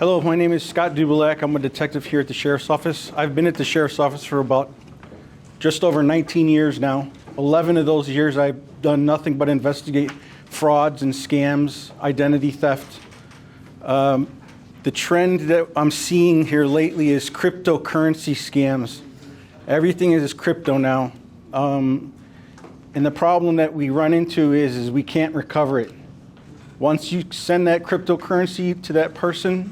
Hello, my name is Scott Dubielak. I'm a detective here at the Sheriff's Office. I've been at the Sheriff's Office for about just over 19 years now. 11 of those years I've done nothing but investigate frauds and scams, identity theft. The trend that I'm seeing here lately is cryptocurrency scams. Everything is crypto now. And the problem that we run into is we can't recover it. Once you send that cryptocurrency to that person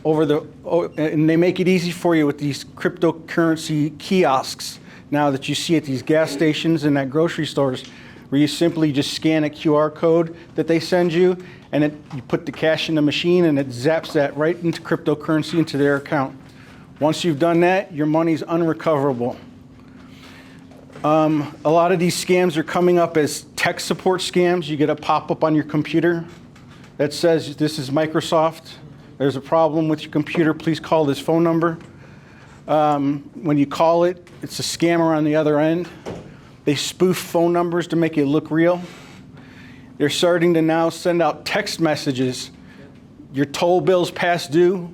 and they make it easy for you with these cryptocurrency kiosks now that you see at these gas stations and at grocery stores, where you simply just scan a QR code that they send you, and you put the cash in the machine, and it zaps that right into cryptocurrency into their account. Once you've done that, your money's unrecoverable. A lot of these scams are coming up as tech support scams. You get a pop-up on your computer that says, "This is Microsoft. There's a problem with your computer. Please call this phone number." When you call it, it's a scammer on the other end. They spoof phone numbers to make it look real. They're starting to now send out text messages. Your toll bill's past due.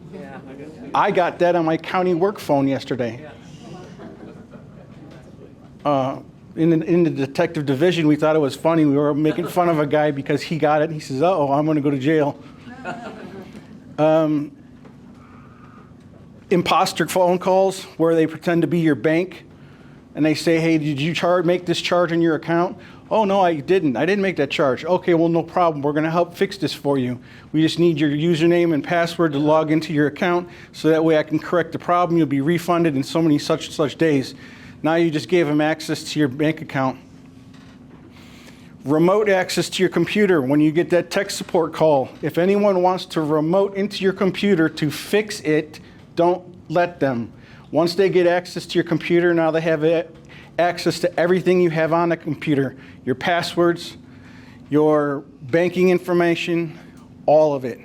I got that on my county work phone yesterday. In the detective division, we thought it was funny. We were making fun of a guy because he got it. He says, "Uh-oh, I'm going to go to jail." Imposter phone calls where they pretend to be your bank, and they say, "Hey, did you make this charge on your account?" "Oh, no, I didn't. I didn't make that charge." "Okay, well, no problem. We're going to help fix this for you. We just need your username and password to log into your account, so that way I can correct the problem. You'll be refunded in so many such days." Now you just gave them access to your bank account. Remote access to your computer. When you get that tech support call, if anyone wants to remote into your computer to fix it, don't let them. Once they get access to your computer, now they have access to everything you have on the computer. Your passwords, your banking information, all of it.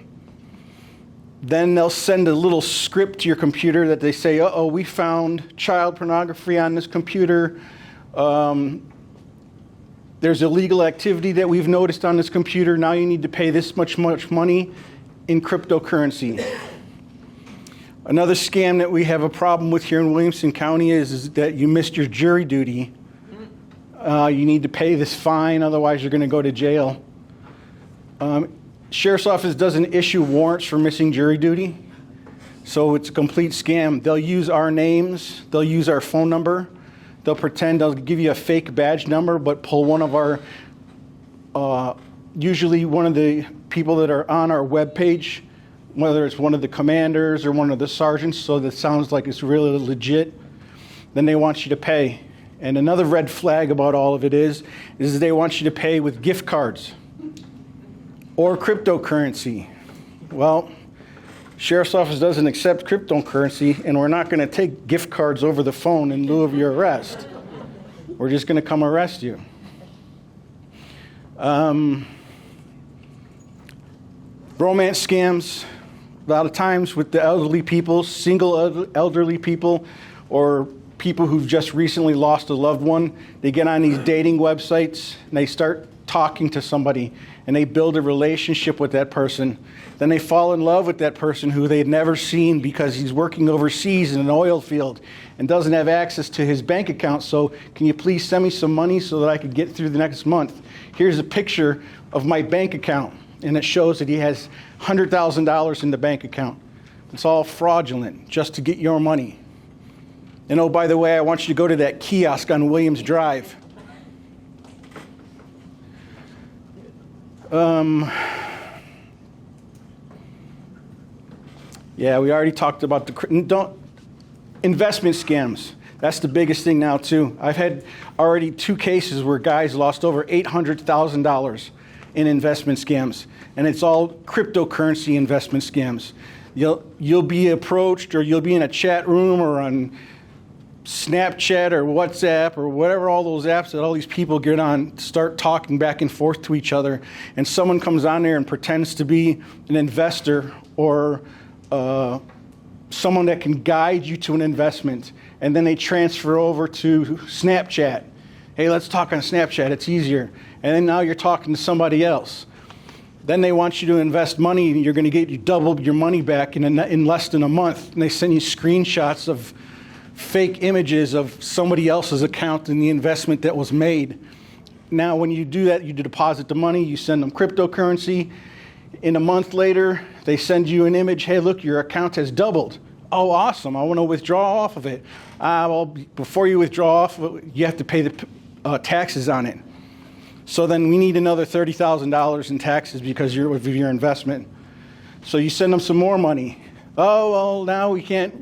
Then they'll send a little script to your computer that they say, "Uh-oh, we found child pornography on this computer. There's illegal activity that we've noticed on this computer. Now you need to pay this much money in cryptocurrency." Another scam that we have a problem with here in Williamson County is that you missed your jury duty. You need to pay this fine, otherwise you're going to go to jail. Sheriff's Office doesn't issue warrants for missing jury duty, so it's a complete scam. They'll use our names, they'll use our phone number, they'll pretend they'll give you a fake badge number, but pull one of our, usually one of the people that are on our webpage, whether it's one of the commanders or one of the sergeants, so that sounds like it's really legit. Then they want you to pay. And another red flag about all of it is they want you to pay with gift cards or cryptocurrency. Well, Sheriff's Office doesn't accept cryptocurrency, and we're not going to take gift cards over the phone in lieu of your arrest. We're just going to come arrest you. Romance scams, a lot of times with the elderly people, single elderly people, or people who've just recently lost a loved one. They get on these dating websites and they start talking to somebody and they build a relationship with that person. Then they fall in love with that person who they'd never seen because he's working overseas in an oil field and doesn't have access to his bank account. So can you please send me some money so that I could get through the next month? Here's a picture of my bank account, and it shows that he has $100,000 in the bank account. It's all fraudulent just to get your money. And oh, by the way, I want you to go to that kiosk on Williams Drive. Yeah, we already talked about investment scams. That's the biggest thing now, too. I've had already 2 cases where guys lost over $800,000 in investment scams, and it's all cryptocurrency investment scams. You'll be approached, or you'll be in a chat room or on Snapchat or WhatsApp or whatever, all those apps that all these people get on, start talking back and forth to each other, and someone comes on there and pretends to be an investor or someone that can guide you to an investment, and then they transfer over to Snapchat. Hey, let's talk on Snapchat, it's easier. And then now you're talking to somebody else. Then they want you to invest money, and you're going to get you double your money back in less than a month. And they send you screenshots of fake images of somebody else's account and the investment that was made. Now, when you do that, you deposit the money, you send them cryptocurrency. In a month later, they send you an image. Hey, look, your account has doubled. Oh, awesome. I want to withdraw off of it. Well, before you withdraw off, you have to pay the taxes on it. So then we need another $30,000 in taxes because of your investment. So you send them some more money. Oh, well, now we can't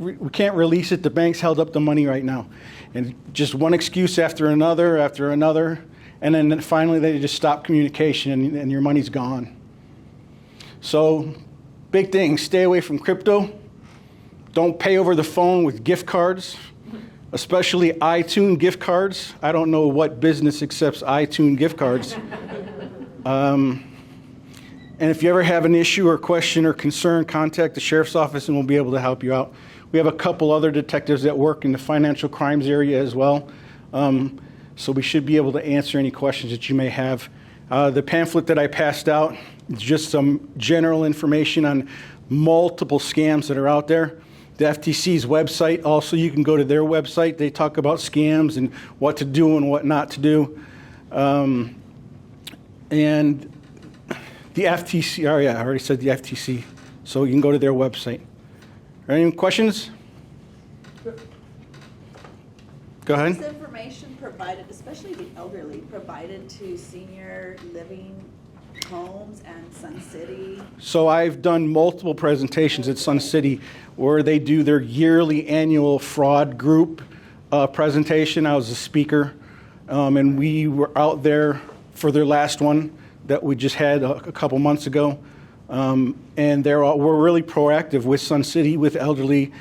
release it. The bank's held up the money right now. And just one excuse after another, and then finally they just stop communication and your money's gone. So big thing, stay away from crypto. Don't pay over the phone with gift cards, especially iTunes gift cards. I don't know what business accepts iTunes gift cards. And if you ever have an issue or question or concern, contact the sheriff's office and we'll be able to help you out. We have a couple other detectives that work in the financial crimes area as well. So we should be able to answer any questions that you may have. The pamphlet that I passed out is just some general information on multiple scams that are out there. The FTC's website, also you can go to their website. They talk about scams and what to do and what not to do. And the FTC, oh yeah, I already said the FTC. So you can go to their website. Any questions? Go ahead. Is information provided, especially the elderly, provided to senior living homes and Sun City? So I've done multiple presentations at Sun City where they do their yearly annual fraud group presentation. I was a speaker, and we were out there for their last one that we just had a couple months ago. And we're really proactive with Sun City, with elderly.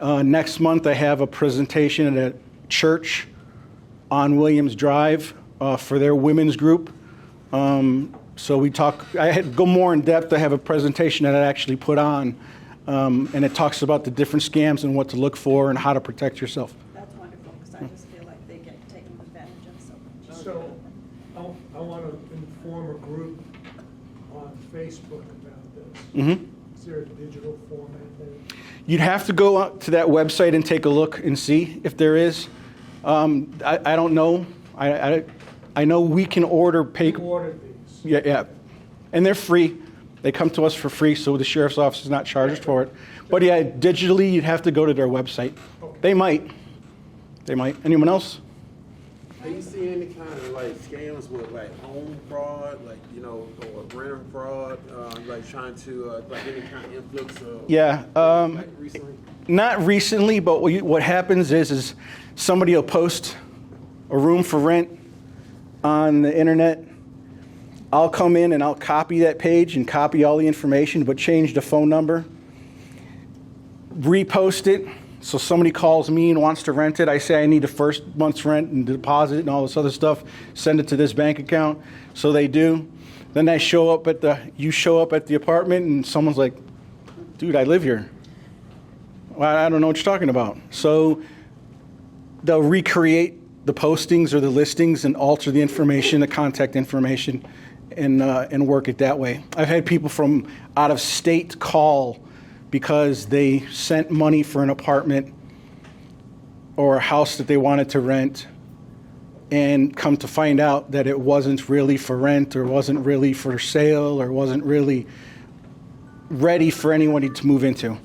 Next month I have a presentation at a church on Williams Drive for their women's group. So we talk, I had to go more in depth. I have a presentation that I actually put on, and it talks about the different scams and what to look for and how to protect yourself. That's wonderful, because I just feel like they get taken advantage of so much. So I want to inform a group on Facebook about this. Mm-hmm. Is there a digital format there? You'd have to go out to that website and take a look and see if there is. I don't know. I know we can order You ordered these. Yeah, and they're free. They come to us for free, so the sheriff's office is not charged for it. But yeah, digitally, you'd have to go to their website. Okay. They might. Anyone else? Do you see any kind of like scams with like home fraud, like or renter fraud, like trying to like any kind of influx of? Yeah. Like recently? Not recently, but what happens is somebody will post a room for rent on the internet. I'll come in and I'll copy that page and copy all the information, but change the phone number, repost it. So somebody calls me and wants to rent it. I say I need the first month's rent and deposit and all this other stuff. Send it to this bank account. So they do. Then you show up at the apartment and someone's like, dude, I live here. Well, I don't know what you're talking about. So they'll recreate the postings or the listings and alter the information, the contact information, and work it that way. I've had people from out of state call because they sent money for an apartment or a house that they wanted to rent and come to find out that it wasn't really for rent or wasn't really for sale or wasn't really ready for anybody to move into.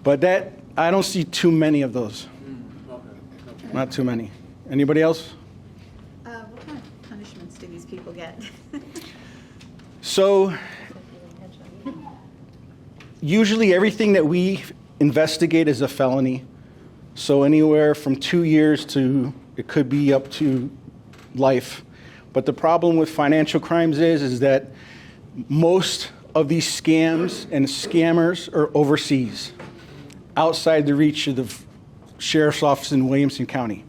But that, I don't see too many of those. Okay. Not too many. Anybody else? What kind of punishments do these people get? So usually everything that we investigate is a felony. So anywhere from 2 years to, it could be up to life. But the problem with financial crimes is that most of these scams and scammers are overseas, outside the reach of the sheriff's office in Williamson County.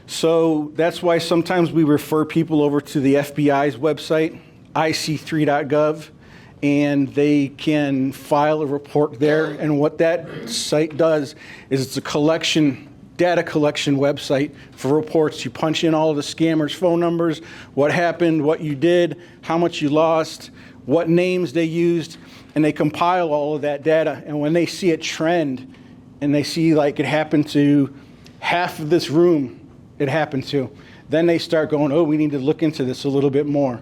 So that's why sometimes we refer people over to the FBI's website, ic3.gov, and they can file a report there. And what that site does is it's a data collection website for reports. You punch in all of the scammers' phone numbers, what happened, what you did, how much you lost, what names they used, and they compile all of that data. And when they see a trend, and they see like it happened to half of this room, it happened to, then they start going, oh, we need to look into this a little bit more.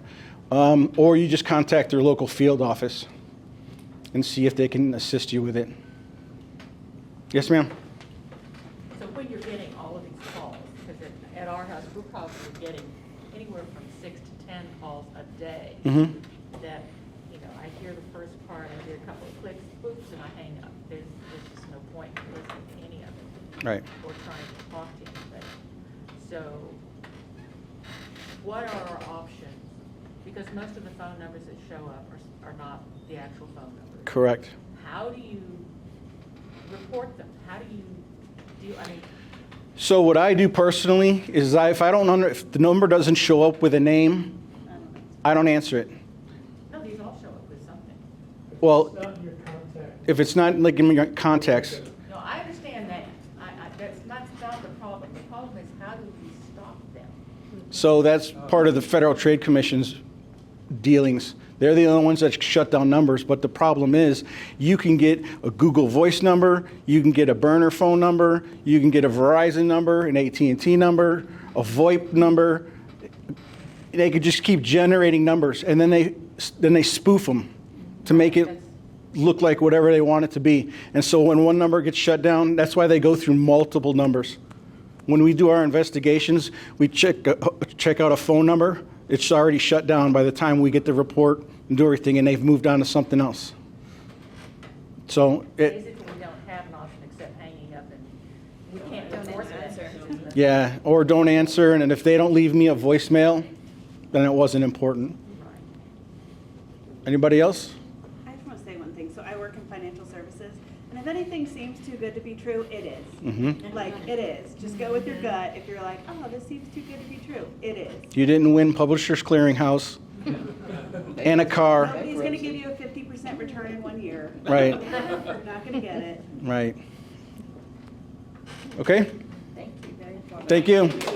Or you just contact their local field office and see if they can assist you with it. Yes, ma'am? So when you're getting all of these calls, because at our house, we're probably getting anywhere from 6 to 10 calls a day. Mm-hmm. That, you know, I hear the first part, I hear a couple of clicks, oops, and I hang up. There's just no point in listening to any of it. Right. Or trying to talk to anybody. So what are our options? Because most of the phone numbers that show up are not the actual phone numbers. Correct. How do you report them? How do you deal, I mean, So what I do personally is if the number doesn't show up with a name, I don't answer it. no, these all show up with something. Well, It's not in your contact. if it's not like in your contacts, No, I understand that. That's not the problem. The problem is how do we stop them? so that's part of the Federal Trade Commission's dealings. They're the only ones that shut down numbers, but the problem is you can get a Google Voice number, you can get a burner phone number, you can get a Verizon number, an AT&T number, a VoIP number. They could just keep generating numbers, and then they spoof them to make it look like whatever they want it to be. And so when one number gets shut down, that's why they go through multiple numbers. When we do our investigations, we check out a phone number. It's already shut down by the time we get the report and do everything, and they've moved on to something else. So Basically, we don't have an option except hanging up, and we can't Don't enforce answer. that. yeah, or don't answer, and if they don't leave me a voicemail, then it wasn't important. Right. Anybody else? I just want to say one thing. So I work in financial services, and if anything seems too good to be true, it is. Mm-hmm. Like, it is. Just go with your gut. If you're like, oh, this seems too good to be true, it is. You didn't win Publishers Clearinghouse and a car. Nobody's going to give you a 50% return in 1 year. Right. You're not going to get it. Right. Okay, Thank you. Very informative. thank you.